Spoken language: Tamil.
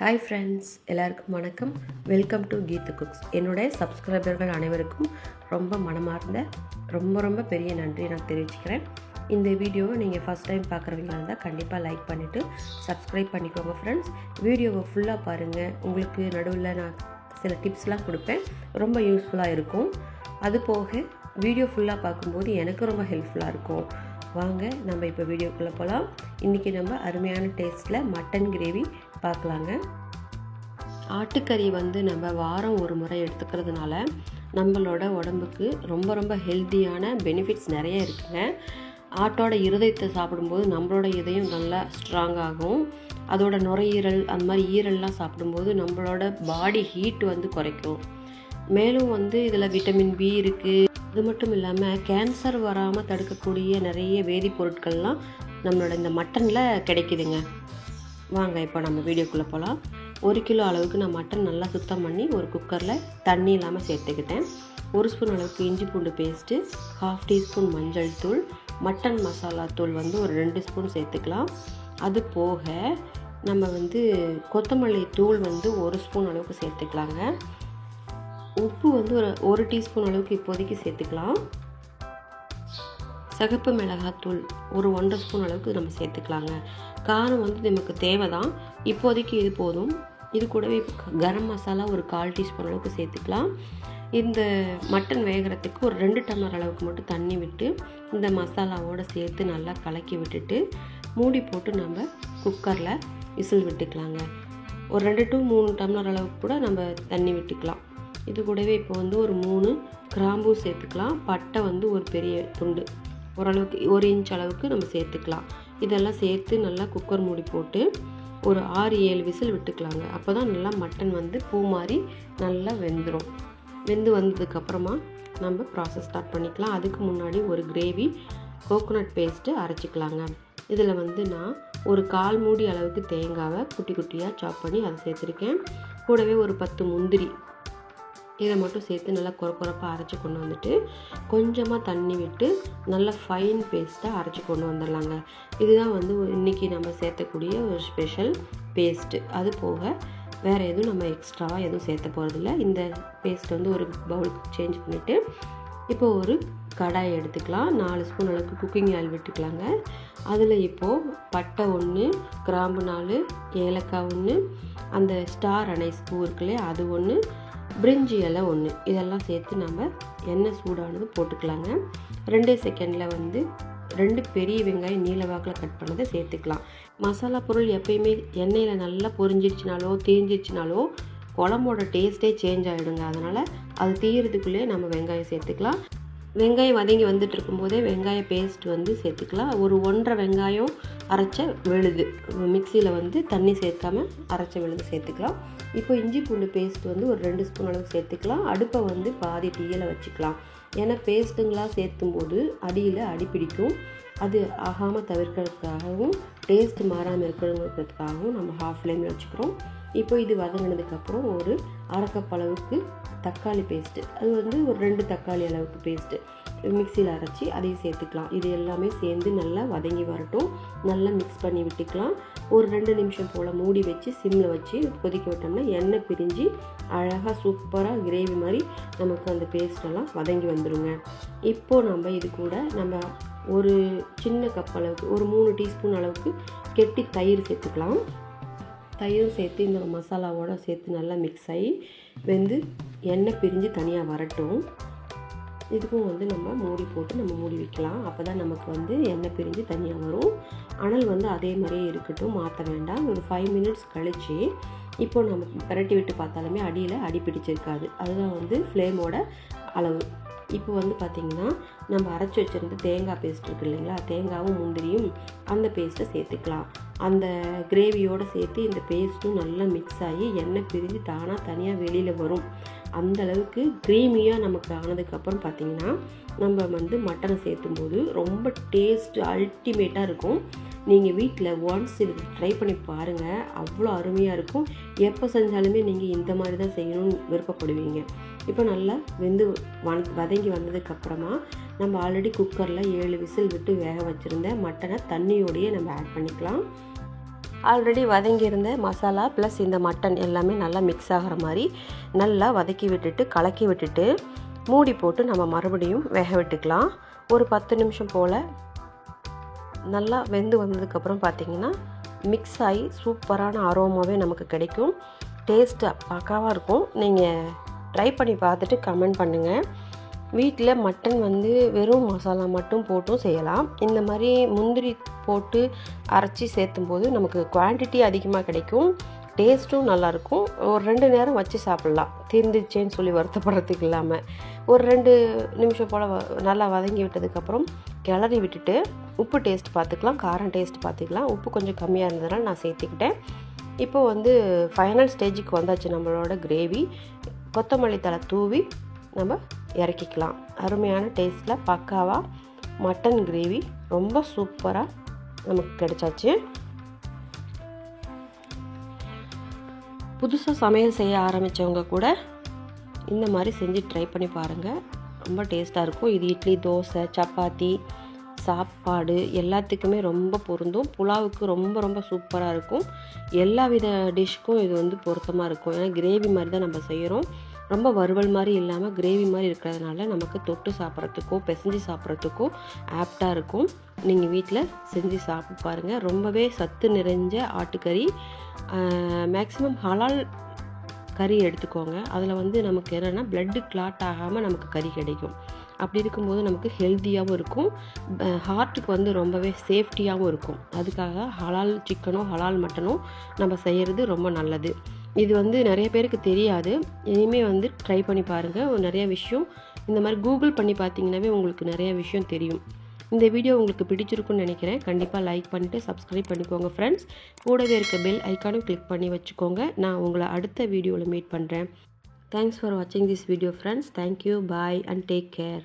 ஹாய் ஃப்ரெண்ட்ஸ், எல்லாருக்கும் வணக்கம். Welcome to Keethu cooks. என்னுடைய சப்ஸ்கிரைபர்கள் அனைவருக்கும் ரொம்ப மனமார்ந்த ரொம்ப பெரிய நன்றி நான் தெரிவிச்சுக்கிறேன். இந்த வீடியோவை நீங்கள் ஃபஸ்ட் டைம் பார்க்குறவங்களா இருந்தால் கண்டிப்பாக லைக் பண்ணிவிட்டு சப்ஸ்கிரைப் பண்ணிக்கோங்க ஃப்ரெண்ட்ஸ். வீடியோவை ஃபுல்லாக பாருங்கள். உங்களுக்கு நடுவில் நான் சில டிப்ஸ்லாம் கொடுப்பேன், ரொம்ப யூஸ்ஃபுல்லாக இருக்கும். அது போக வீடியோ ஃபுல்லாக பார்க்கும்போது எனக்கு ரொம்ப ஹெல்ப்ஃபுல்லாக இருக்கும். வாங்க நம்ம இப்போ வீடியோக்குள்ளே போகலாம். இன்றைக்கி நம்ம அருமையான டேஸ்ட்டில் மட்டன் கிரேவி பார்க்கலாங்க. ஆட்டுக்கறி நம்ம வாரம் ஒரு முறை எடுத்துக்கிறதுனால நம்மளோட உடம்புக்கு ரொம்ப ஹெல்த்தியான பெனிஃபிட்ஸ் நிறைய இருக்குங்க. ஆட்டோட இருதயத்தை சாப்பிடும்போது நம்மளோட இதயம் நல்லா ஸ்ட்ராங் ஆகும். அதோட நுரையீரல் அந்த மாதிரி ஈரல்லாம் சாப்பிடும்போது நம்மளோட பாடி ஹீட் குறைக்கும். மேலும் இதில் விட்டமின் பி இருக்குது. அது மட்டும் இல்லாமல் கேன்சர் வராமல் தடுக்கக்கூடிய நிறைய வேதிப்பொருட்கள்லாம் நம்மளோட இந்த மட்டனில் கிடைக்குதுங்க. வாங்க இப்போ நம்ம வீடியோக்குள்ளே போகலாம். 1 கிலோ அளவுக்கு நான் மட்டன் நல்லா சுத்தம் பண்ணி ஒரு குக்கரில் தண்ணி இல்லாமல் சேர்த்துக்கிட்டேன். 1 ஸ்பூன் அளவுக்கு இஞ்சி பூண்டு பேஸ்ட்டு, 1/2 டீஸ்பூன் மஞ்சள் தூள், மட்டன் மசாலா தூள் ஒரு 2 ஸ்பூன் சேர்த்துக்கலாம். அது போக நம்ம கொத்தமல்லி தூள் 1 ஸ்பூன் அளவுக்கு சேர்த்துக்கலாங்க. உப்பு ஒரு டீஸ்பூன் அளவுக்கு இப்போதைக்கு சேர்த்துக்கலாம். சிகப்பு மிளகாத்தூள் ஒரு 1/2 ஸ்பூன் அளவுக்கு நம்ம சேர்த்துக்கலாங்க. காரம் நமக்கு தேவை தான், இப்போதைக்கு இது போதும். இது கூடவே கரம் மசாலா ஒரு 1/4 டீஸ்பூன் அளவுக்கு சேர்த்துக்கலாம். இந்த மட்டன் வேகிறதுக்கு ஒரு 2 டம்ளர் அளவுக்கு மட்டும் தண்ணி விட்டு இந்த மசாலாவோடு சேர்த்து நல்லா கலக்கி விட்டுட்டு மூடி போட்டு நம்ம குக்கரில் விசில் விட்டுக்கலாங்க. ஒரு 2 to 3 டம்ளர் அளவுக்கு கூட நம்ம தண்ணி விட்டுக்கலாம். இது கூடவே இப்போ ஒரு 3 கிராம்பு சேர்த்துக்கலாம். பட்டை ஒரு பெரிய துண்டு ஓரளவுக்கு 1 இன்ச் அளவுக்கு நம்ம சேர்த்துக்கலாம். இதெல்லாம் சேர்த்து நல்லா குக்கர் மூடி போட்டு ஒரு 6-7 விசில் விட்டுக்கலாங்க. அப்போ தான் நல்லா மட்டன் பூ மாதிரி நல்லா வெந்துடும். வெந்து வந்ததுக்கப்புறமா நம்ம ப்ராசஸ் ஸ்டார்ட் பண்ணிக்கலாம். அதுக்கு முன்னாடி ஒரு கிரேவி கோகோனட் பேஸ்ட்டு அரைச்சிக்கலாங்க. இதில் நான் ஒரு 1/4 மூடி அளவுக்கு தேங்காவை குட்டி குட்டியாக சாப் பண்ணி அதை சேர்த்துருக்கேன். கூடவே ஒரு 10 முந்திரி இதை மட்டும் சேர்த்து நல்லா கொரப்பாக அரைச்சி கொண்டு வந்துட்டு கொஞ்சமாக தண்ணி விட்டு நல்லா ஃபைன் பேஸ்ட்டாக அரைச்சி கொண்டு வந்துடலாங்க. இதுதான் இன்றைக்கி நம்ம சேர்த்தக்கூடிய ஒரு ஸ்பெஷல் பேஸ்ட்டு. அது போக வேறு எதுவும் நம்ம எக்ஸ்ட்ராவாக எதுவும் சேர்த்த போகிறதில்ல. இந்த பேஸ்ட் ஒரு பவுலுக்கு சேஞ்ச் பண்ணிவிட்டு இப்போ ஒரு கடாயை எடுத்துக்கலாம். 4 ஸ்பூன் அளவுக்கு குக்கிங் ஆயில் விட்டுக்கலாங்க. அதில் இப்போது பட்டை 1, கிராம்பு 4, ஏலக்காய் 1, அந்த ஸ்டார் அனைஸ் பூ இருக்குல்லையே அது 1, பிரிஞ்சி இலை 1, இதெல்லாம் சேர்த்து நம்ம எண்ணெய் சூடானது போட்டுக்கலாங்க. 2 செகண்டில் 2 பெரிய வெங்காயம் நீல வாக்கில் கட் பண்ணதை சேர்த்துக்கலாம். மசாலா பொருள் எப்பயுமே எண்ணெயில் நல்லா பொரிஞ்சிருச்சுனாலோ தேஞ்சிருச்சுனாலோ குழம்போட டேஸ்ட்டே சேஞ்ச் ஆகிடுங்க. அதனால் அது தீயறதுக்குள்ளேயே நம்ம வெங்காயம் சேர்த்துக்கலாம். வெங்காயம் வதங்கி வந்துட்டு இருக்கும்போதே வெங்காய பேஸ்ட் சேர்த்துக்கலாம். ஒரு 1.5 வெங்காயம் அரைச்ச விழுது மிக்சியில் தண்ணி சேர்க்காமல் அரைச்ச விழுது சேர்த்துக்கலாம். இப்போ இஞ்சி பூண்டு பேஸ்ட் ஒரு 2 ஸ்பூன் அளவுக்கு சேர்த்துக்கலாம். அடுப்பை பாதி தீயில் வச்சுக்கலாம். ஏன்னா பேஸ்ட்டுங்களாம் சேர்த்தும் போது அடியில் அடி பிடிக்கும். அது ஆகாமல் தவிர்க்கிறதுக்காகவும் டேஸ்ட் மாறாமல் இருக்கிறதுக்காகவும் நம்ம 1/2 ஃப்ளேமில் வச்சுக்கிறோம். இப்போ இது வதங்கினதுக்கப்புறம் ஒரு 1/2 கப் அளவுக்கு தக்காளி பேஸ்ட்டு, அது ஒரு 2 தக்காளி அளவுக்கு பேஸ்ட்டு மிக்சியில் அரைச்சி அதையும் சேர்த்துக்கலாம். இது எல்லாமே சேர்ந்து நல்லா வதங்கி வரட்டும். நல்லா மிக்ஸ் பண்ணி விட்டுக்கலாம். ஒரு 2 நிமிஷம் போல் மூடி வச்சு சிம்மில் வச்சு கொதிக்க விட்டோம்னா எண்ணெய் பிரிஞ்சு அழகாக சூப்பராக கிரேவி மாதிரி நமக்கு அந்த பேஸ்டெல்லாம் வதங்கி வந்துடுங்க. இப்போது நம்ம இது கூட நம்ம ஒரு சின்ன கப் அளவுக்கு ஒரு 3 டீஸ்பூன் அளவுக்கு கெட்டி தயிர் சேர்த்துக்கலாம். தயிரும் சேர்த்து இந்த மசாலாவோடு சேர்த்து நல்லா மிக்ஸ் ஆகி வெந்து எண்ணெய் பிரிஞ்சு தனியாக வரட்டும். இதுக்கும் நம்ம மூடி போட்டு நம்ம மூடி வைக்கலாம். அப்போ தான் நமக்கு எண்ணெய் பிரிஞ்சு தனியாக வரும். அனல் அதே மாதிரியே இருக்கட்டும், மாற்ற வேண்டாம். ஒரு 5 மினிட்ஸ் கழித்து இப்போ நம்ம பரட்டி விட்டு பார்த்தாலுமே அடியில் அடி பிடிச்சிருக்காது. அதுதான் ஃப்ளேமோட அளவு. இப்போ பார்த்திங்கன்னா நம்ம அரைச்சி வச்சுருந்து தேங்காய் பேஸ்ட் இருக்குது இல்லைங்களா, தேங்காயும் முந்திரியும் அந்த பேஸ்ட்டை சேர்த்துக்கலாம். அந்த கிரேவியோடு சேர்த்து இந்த பேஸ்ட்டும் நல்லா மிக்ஸ் ஆகி எண்ணெய் பிரிஞ்சு தானாக தனியாக வெளியில் வரும். அந்தளவுக்கு க்ரீமியாக நமக்கு ஆனதுக்கப்புறம் பார்த்திங்கன்னா நம்ம மட்டனை சேர்த்தும்போது ரொம்ப டேஸ்ட் அல்டிமேட்டாக இருக்கும். நீங்கள் வீட்டில் ஒன்ஸ் இது ட்ரை பண்ணி பாருங்கள், அவ்வளோ அருமையாக இருக்கும். எப்போ செஞ்சாலுமே நீங்கள் இந்த மாதிரி தான் செய்யணும்னு விருப்பப்படுவீங்க. இப்போ நல்லா வதங்கி வந்ததுக்கப்புறமா நம்ம ஆல்ரெடி குக்கரில் 7 விசில் விட்டு வேக வச்சுருந்த மட்டனை தண்ணியோடையே நம்ம ஆட் பண்ணிக்கலாம். ஆல்ரெடி வதங்கியிருந்த மசாலா ப்ளஸ் இந்த மட்டன் எல்லாமே நல்லா மிக்ஸ் ஆகிற மாதிரி நல்லா வதக்கி விட்டுட்டு கலக்கி விட்டுட்டு மூடி போட்டு நம்ம மறுபடியும் வேக விட்டுக்கலாம். ஒரு 10 நிமிஷம் போல் நல்லா வெந்து வந்ததுக்கப்புறம் பார்த்திங்கன்னா மிக்ஸ் ஆகி சூப்பரான அரோமாவே நமக்கு கிடைக்கும். டேஸ்ட்டு பக்காவாக இருக்கும். நீங்கள் ட்ரை பண்ணி பார்த்துட்டு கமெண்ட் பண்ணுங்கள். வீட்டில் மட்டன் வந்து வெறும் மசாலா மட்டும் போட்டும் செய்யலாம். இந்த மாதிரி முந்திரி போட்டு அரைச்சி சேர்த்தும் போது நமக்கு குவான்டிட்டி அதிகமாக கிடைக்கும். டேஸ்ட்டும் நல்லாயிருக்கும். ஒரு 2 நேரம் வச்சு சாப்பிட்லாம், தீர்ந்துச்சேன்னு சொல்லி வருத்தப்படுறதுக்கு இல்லாமல். ஒரு 2 நிமிஷம் போல் நல்லா வதங்கி விட்டதுக்கப்புறம் கிளறி விட்டுட்டு உப்பு டேஸ்ட் பார்த்துக்கலாம், காரம் டேஸ்ட் பார்த்துக்கலாம். உப்பு கொஞ்சம் கம்மியாக இருந்ததுனால நான் சேர்த்துக்கிட்டேன். இப்போ வந்து ஃபைனல் ஸ்டேஜுக்கு வந்தாச்சு நம்மளோட கிரேவி. கொத்தமல்லி தழை தூவி நம்ம இறக்கிக்கலாம். அருமையான டேஸ்ட்டில் பக்காவாக மட்டன் கிரேவி ரொம்ப சூப்பராக நமக்கு கிடைச்சாச்சு. புதுசாக சமையல் செய்ய ஆரம்பித்தவங்க கூட இந்த மாதிரி செஞ்சு ட்ரை பண்ணி பாருங்கள். ரொம்ப டேஸ்ட்டாக இருக்கும். இது இட்லி, தோசை, சப்பாத்தி, சாப்பாடு எல்லாத்துக்குமே ரொம்ப பொருந்தும். புலாவுக்கு ரொம்ப ரொம்ப சூப்பராக இருக்கும். எல்லா வித டிஷ்க்கும் இது வந்து பொருத்தமாக இருக்கும். ஏன்னா கிரேவி மாதிரி தான் நம்ம செய்கிறோம். ரொம்ப வறுவல் மாதிரி இல்லாமல் கிரேவி மாதிரி இருக்கிறதுனால நமக்கு தொட்டு சாப்பிட்றதுக்கோ பிசைஞ்சு சாப்பிட்றதுக்கோ ஆப்டாக இருக்கும். நீங்கள் வீட்டில் செஞ்சு சாப்பிட்டு பாருங்கள். ரொம்பவே சத்து நிறைஞ்ச ஆட்டுக்கறி. மேக்ஸிமம் ஹலால் கறி எடுத்துக்கோங்க. அதில் வந்து நமக்கு என்னென்னா பிளட்டு கிளாட் ஆகாமல் நமக்கு கறி கிடைக்கும். அப்படி இருக்கும்போது நமக்கு ஹெல்த்தியாகவும் இருக்கும். ஹார்ட்டுக்கு வந்து ரொம்பவே சேஃப்டியாகவும் இருக்கும். அதுக்காக ஹலால் சிக்கனோ ஹலால் மட்டனோ நம்ம செய்கிறது ரொம்ப நல்லது. இது வந்து நிறைய பேருக்கு தெரியாது. இனிமேல் வந்து ட்ரை பண்ணி பாருங்கள். நிறைய விஷயம் இந்த மாதிரி கூகுள் பண்ணி பார்த்தீங்கன்னாவே உங்களுக்கு நிறைய விஷயம் தெரியும். இந்த வீடியோ உங்களுக்கு பிடிச்சிருக்குன்னு நினைக்கிறேன். கண்டிப்பாக லைக் பண்ணிவிட்டு சப்ஸ்கிரைப் பண்ணிக்கோங்க ஃப்ரெண்ட்ஸ். கூடவே இருக்க பெல் ஐக்கானும் கிளிக் பண்ணி வச்சுக்கோங்க. நான் உங்களை அடுத்த வீடியோவில் மீட் பண்ணுறேன். தேங்க்ஸ் ஃபார் வாட்சிங் this video friends. Thank you, bye and take care.